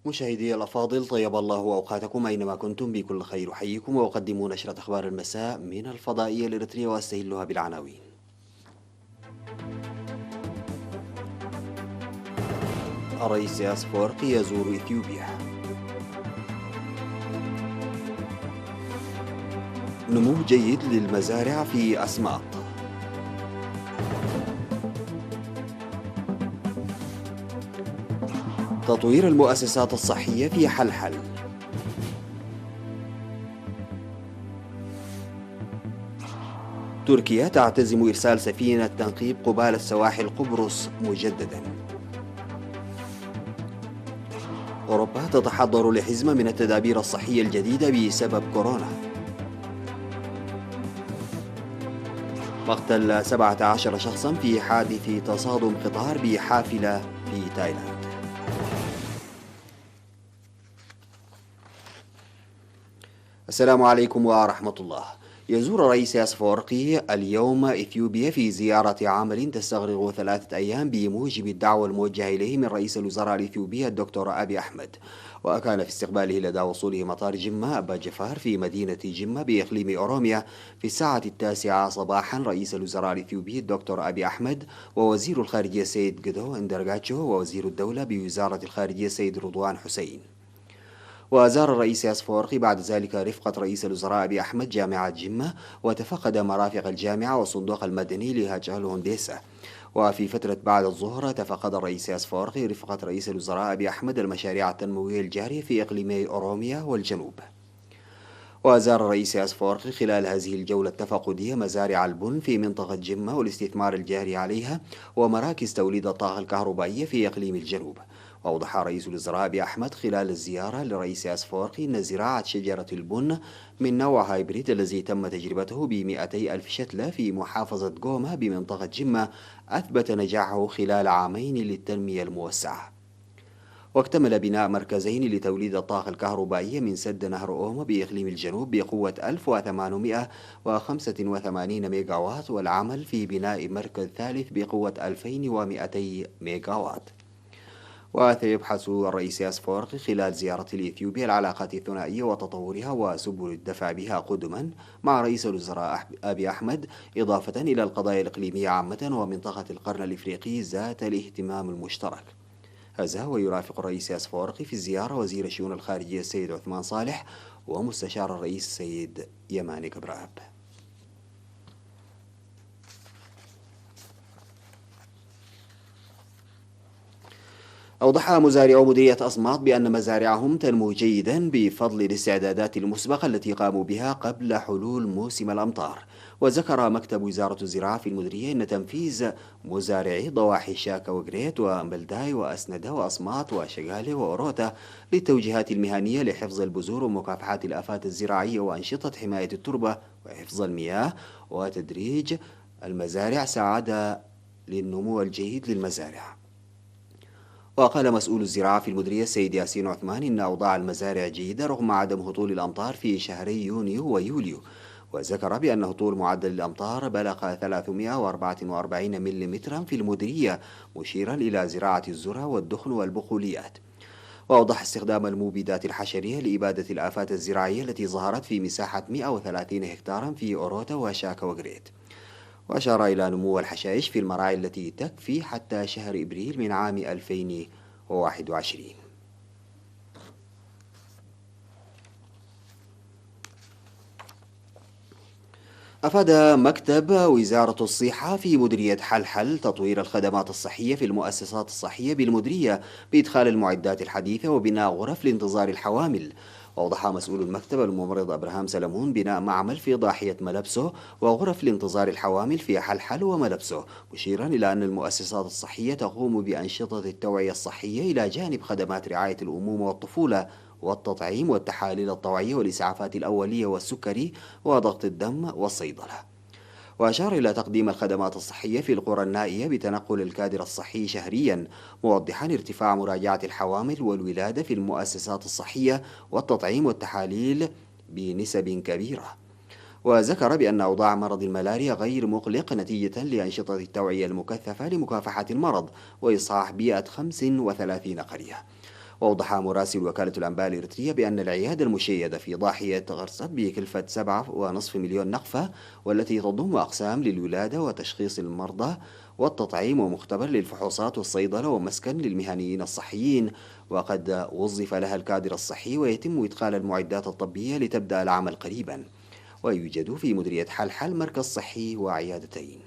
مشاهدي الأفاضل، طيب الله أوقاتكم أينما كنتم بكل خير. أحييكم وأقدم نشرة أخبار المساء من الفضائية الإريترية وأستهلها بالعناوين. الرئيس أفورقي يزور إثيوبيا. نمو جيد للمزارع في أسماط. تطوير المؤسسات الصحية في حلحل. تركيا تعتزم إرسال سفينة تنقيب قبالة سواحل قبرص مجددا. أوروبا تتحضر لحزمة من التدابير الصحية الجديدة بسبب كورونا. مقتل 17 شخصا في حادث تصادم قطار بحافلة في تايلاند. السلام عليكم ورحمة الله. يزور الرئيس أفورقي اليوم إثيوبيا في زيارة عمل تستغرق 3 أيام بموجب الدعوة الموجهة إليه من رئيس الوزراء الإثيوبي الدكتور أبي أحمد. وكان في استقباله لدى وصوله مطار جمة أبا جفار في مدينة جمة بإقليم أوروميا في الساعة 9 صباحا رئيس الوزراء الإثيوبي الدكتور أبي أحمد ووزير الخارجية السيد جدو اندرغاتشو ووزير الدولة بوزارة الخارجية السيد رضوان حسين. وزار الرئيس أفورقي بعد ذلك رفقة رئيس الوزراء أبي أحمد جامعة جمة وتفقد مرافق الجامعة والصندوق المدني لهجال هندسة. وفي فترة بعد الظهر تفقد الرئيس أفورقي رفقة رئيس الوزراء أبي أحمد المشاريع التنموية الجارية في إقليمي أوروميا والجنوب. وزار الرئيس أفورقي خلال هذه الجولة التفقدية مزارع البن في منطقة جمة والاستثمار الجاري عليها ومراكز توليد الطاقة الكهربائية في إقليم الجنوب. وأوضح رئيس الوزراء أبي أحمد خلال الزيارة لرئيس أفورقي أن زراعة شجرة البن من نوع هايبريد الذي تم تجربته ب200 ألف شتلة في محافظة جوما بمنطقة جمة أثبت نجاحه خلال عامين للتنمية الموسعة. واكتمل بناء مركزين لتوليد الطاقة الكهربائية من سد نهر أومو بإقليم الجنوب بقوة 1885 ميجاوات والعمل في بناء مركز ثالث بقوة 2200 ميجاوات. وسيبحث الرئيس أفورقي خلال زيارته لإثيوبيا العلاقات الثنائية وتطورها وسبل الدفع بها قدما مع رئيس الوزراء أبي أحمد إضافة إلى القضايا الإقليمية عامة ومنطقة القرن الإفريقي ذات الاهتمام المشترك. هذا ويرافق الرئيس أفورقي في الزيارة وزير الشؤون الخارجية السيد عثمان صالح ومستشار الرئيس السيد يماني كبراب. أوضح مزارعو مديرية أسماط بأن مزارعهم تنمو جيدا بفضل الاستعدادات المسبقة التي قاموا بها قبل حلول موسم الأمطار. وذكر مكتب وزارة الزراعة في المديرية أن تنفيذ مزارعي ضواحي شاكا وجريت ومبلداي وأسندة وأسماط وشغالة وأوروتا للتوجيهات المهنية لحفظ البذور ومكافحة الآفات الزراعية وأنشطة حماية التربة وحفظ المياه وتدريج المزارع ساعد للنمو الجيد للمزارع. وقال مسؤول الزراعة في المديرية السيد ياسين عثمان إن أوضاع المزارع جيدة رغم عدم هطول الأمطار في شهري يونيو ويوليو. وذكر بأن هطول معدل الأمطار بلغ 344 ملم في المديرية مشيرا إلى زراعة الذرة والدخن والبقوليات. وأوضح استخدام المبيدات الحشرية لإبادة الآفات الزراعية التي ظهرت في مساحة 130 هكتارا في أوروتا وشاكا وغريت. وأشار إلى نمو الحشائش في المراعي التي تكفي حتى شهر إبريل من عام 2021. أفاد مكتب وزارة الصحة في مديرية حلحل تطوير الخدمات الصحية في المؤسسات الصحية بالمديرية بإدخال المعدات الحديثة وبناء غرف لانتظار الحوامل. وأوضح مسؤول المكتب الممرض أبراهام سلمون بناء معمل في ضاحية ملبسه وغرف لانتظار الحوامل في حلحل وملبسه، مشيرا إلى أن المؤسسات الصحية تقوم بأنشطة التوعية الصحية إلى جانب خدمات رعاية الأمومة والطفولة والتطعيم والتحاليل الطوعية والإسعافات الأولية والسكري وضغط الدم والصيدلة. وأشار إلى تقديم الخدمات الصحية في القرى النائية بتنقل الكادر الصحي شهريا، موضحا ارتفاع مراجعة الحوامل والولادة في المؤسسات الصحية والتطعيم والتحاليل بنسب كبيرة. وذكر بأن أوضاع مرض الملاريا غير مقلق نتيجة لأنشطة التوعية المكثفة لمكافحة المرض وإصحاح بيئة 35 قرية. وأوضح مراسل وكالة الأنباء الإريترية بأن العيادة المشيدة في ضاحية غرسب بكلفة 7.5 مليون نقفة، والتي تضم أقسام للولادة وتشخيص المرضى والتطعيم ومختبر للفحوصات والصيدلة ومسكن للمهنيين الصحيين، وقد وظف لها الكادر الصحي، ويتم إدخال المعدات الطبية لتبدأ العمل قريبا. ويوجد في مديرية حلحل مركز صحي وعيادتين.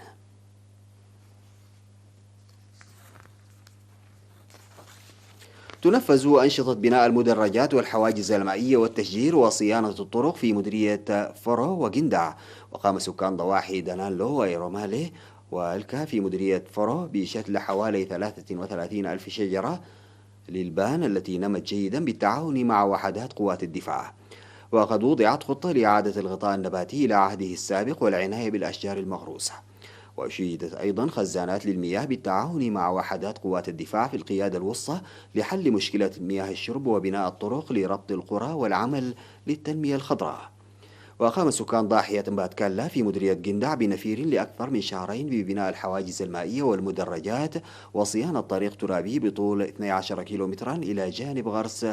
تنفذ أنشطة بناء المدرجات والحواجز المائية والتشجير وصيانة الطرق في مديرية فرو وجندع. وقام سكان ضواحي دانالو وإيرومالي والكا في مديرية فرو بشتل حوالي 33 ألف شجرة للبان التي نمت جيدا بالتعاون مع وحدات قوات الدفاع. وقد وضعت خطة لإعادة الغطاء النباتي إلى عهده السابق والعناية بالأشجار المغروسة. وشيدت أيضا خزانات للمياه بالتعاون مع وحدات قوات الدفاع في القيادة الوسطى لحل مشكلة مياه الشرب وبناء الطرق لربط القرى والعمل للتنمية الخضراء. وقام سكان ضاحية باتكالا في مديرية جندع بنفير لأكثر من شهرين ببناء الحواجز المائية والمدرجات وصيانة طريق ترابي بطول 12 كيلومترا إلى جانب غرس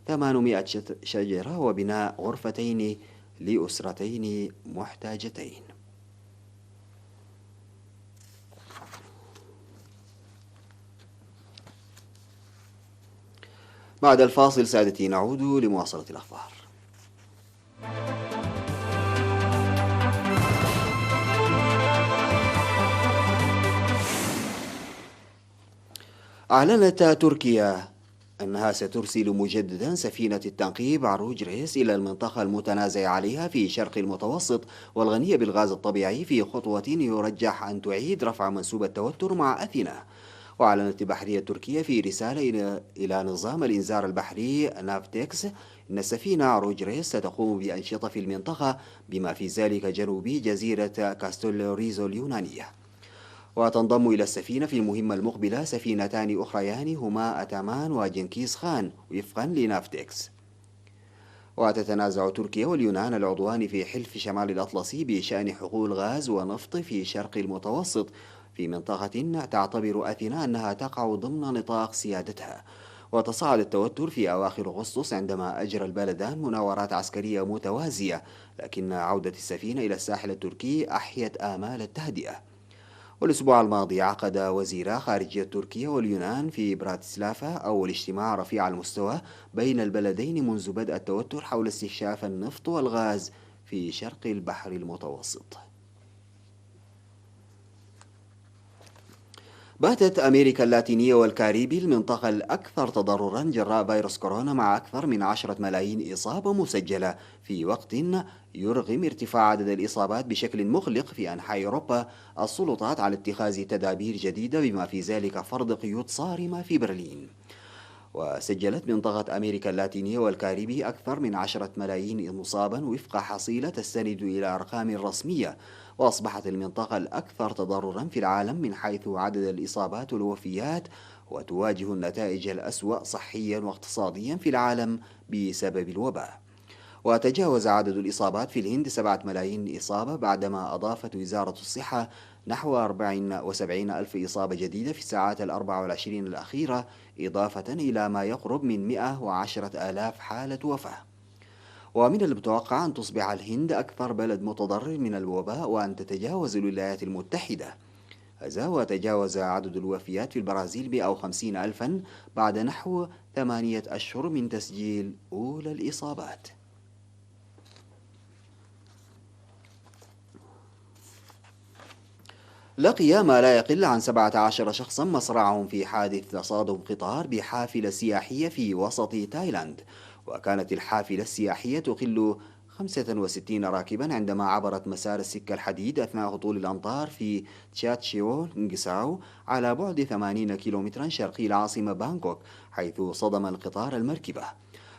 800 شجرة وبناء غرفتين لأسرتين محتاجتين. بعد الفاصل سادتي نعود لمواصلة الأخبار. أعلنت تركيا أنها سترسل مجددا سفينة التنقيب عروج ريس إلى المنطقة المتنازع عليها في شرق المتوسط والغنية بالغاز الطبيعي، في خطوة يرجح أن تعيد رفع منسوب التوتر مع أثينا. وأعلنت البحرية التركية في رسالة إلى نظام الإنذار البحري نافتكس أن السفينة عروج ريس ستقوم بأنشطة في المنطقة بما في ذلك جنوب جزيرة كاستولوريزو اليونانية. وتنضم إلى السفينة في المهمة المقبلة سفينتان أخريان هما أتامان وجنكيز خان وفقا لنافتكس. وتتنازع تركيا واليونان العضوان في حلف شمال الأطلسي بشأن حقول غاز ونفط في شرق المتوسط في منطقة تعتبر أثينا أنها تقع ضمن نطاق سيادتها. وتصاعد التوتر في أواخر أغسطس عندما أجرى البلدان مناورات عسكرية متوازية، لكن عودة السفينة إلى الساحل التركي أحيت آمال التهدئة. والأسبوع الماضي عقد وزيرا خارجية تركيا واليونان في براتسلافا أول اجتماع رفيع المستوى بين البلدين منذ بدء التوتر حول استكشاف النفط والغاز في شرق البحر المتوسط. باتت أمريكا اللاتينية والكاريبي المنطقة الأكثر تضررا جراء فيروس كورونا، مع أكثر من 10 ملايين إصابة مسجلة، في وقت يرغم ارتفاع عدد الإصابات بشكل مقلق في أنحاء أوروبا السلطات على اتخاذ تدابير جديدة بما في ذلك فرض قيود صارمة في برلين. وسجلت منطقة أمريكا اللاتينية والكاريبي أكثر من 10 ملايين مصابا وفق حصيلة تستند إلى أرقام رسمية، وأصبحت المنطقة الأكثر تضررا في العالم من حيث عدد الإصابات والوفيات، وتواجه النتائج الأسوأ صحيا واقتصاديا في العالم بسبب الوباء. وتجاوز عدد الإصابات في الهند 7 ملايين إصابة، بعدما أضافت وزارة الصحة نحو 74 ألف إصابة جديدة في الساعات 24 الأخيرة، إضافة إلى ما يقرب من 110 آلاف حالة وفاة. ومن المتوقع أن تصبح الهند أكثر بلد متضرر من الوباء وأن تتجاوز الولايات المتحدة. هذا وتجاوز عدد الوفيات في البرازيل 150 ألفا بعد نحو 8 أشهر من تسجيل أولى الإصابات. لقي ما لا يقل عن 17 شخصا مصرعهم في حادث تصادم قطار بحافلة سياحية في وسط تايلاند. وكانت الحافلة السياحية تقل 65 راكبا عندما عبرت مسار السكة الحديد أثناء هطول الأمطار في تشاتشيو نجساو على بعد 80 كيلومترا شرقي العاصمة بانكوك، حيث صدم القطار المركبة.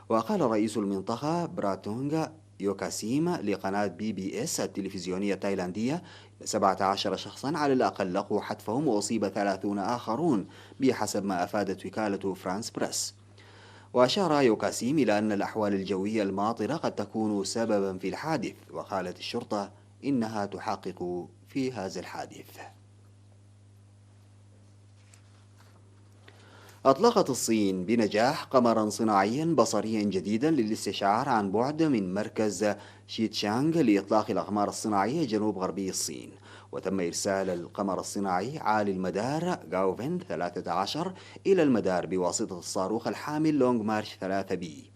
وقال رئيس المنطقة براتونغ يوكاسيم لقناة BBS التلفزيونية التايلاندية 17 شخصا على الأقل لقوا حتفهم وأصيب 30 آخرون بحسب ما أفادت وكالة فرانس بريس. وأشار يوكاسيم إلى أن الأحوال الجوية الماطرة قد تكون سببا في الحادث، وقالت الشرطة إنها تحقق في هذا الحادث. أطلقت الصين بنجاح قمرا صناعيا بصريا جديدا للاستشعار عن بعد من مركز شيتشانغ لإطلاق الأقمار الصناعية جنوب غربي الصين. وتم إرسال القمر الصناعي عالي المدار غاوفين 13 إلى المدار بواسطة الصاروخ الحامل لونغ مارش 3 بي.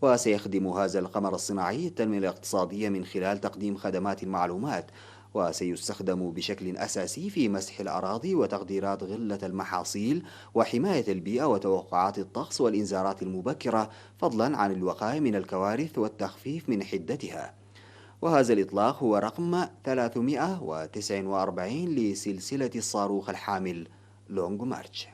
وسيخدم هذا القمر الصناعي التنمية الاقتصادية من خلال تقديم خدمات المعلومات، وسيستخدم بشكل أساسي في مسح الأراضي وتقديرات غلة المحاصيل وحماية البيئة وتوقعات الطقس والإنذارات المبكرة، فضلا عن الوقاية من الكوارث والتخفيف من حدتها. وهذا الإطلاق هو رقم 349 لسلسلة الصاروخ الحامل لونغ مارش.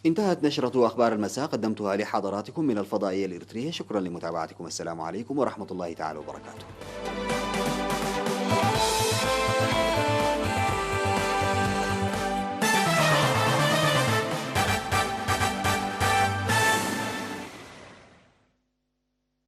انتهت نشرة أخبار المساء، قدمتها لحضراتكم من الفضائية الإريترية. شكرا لمتابعتكم، السلام عليكم ورحمة الله تعالى وبركاته.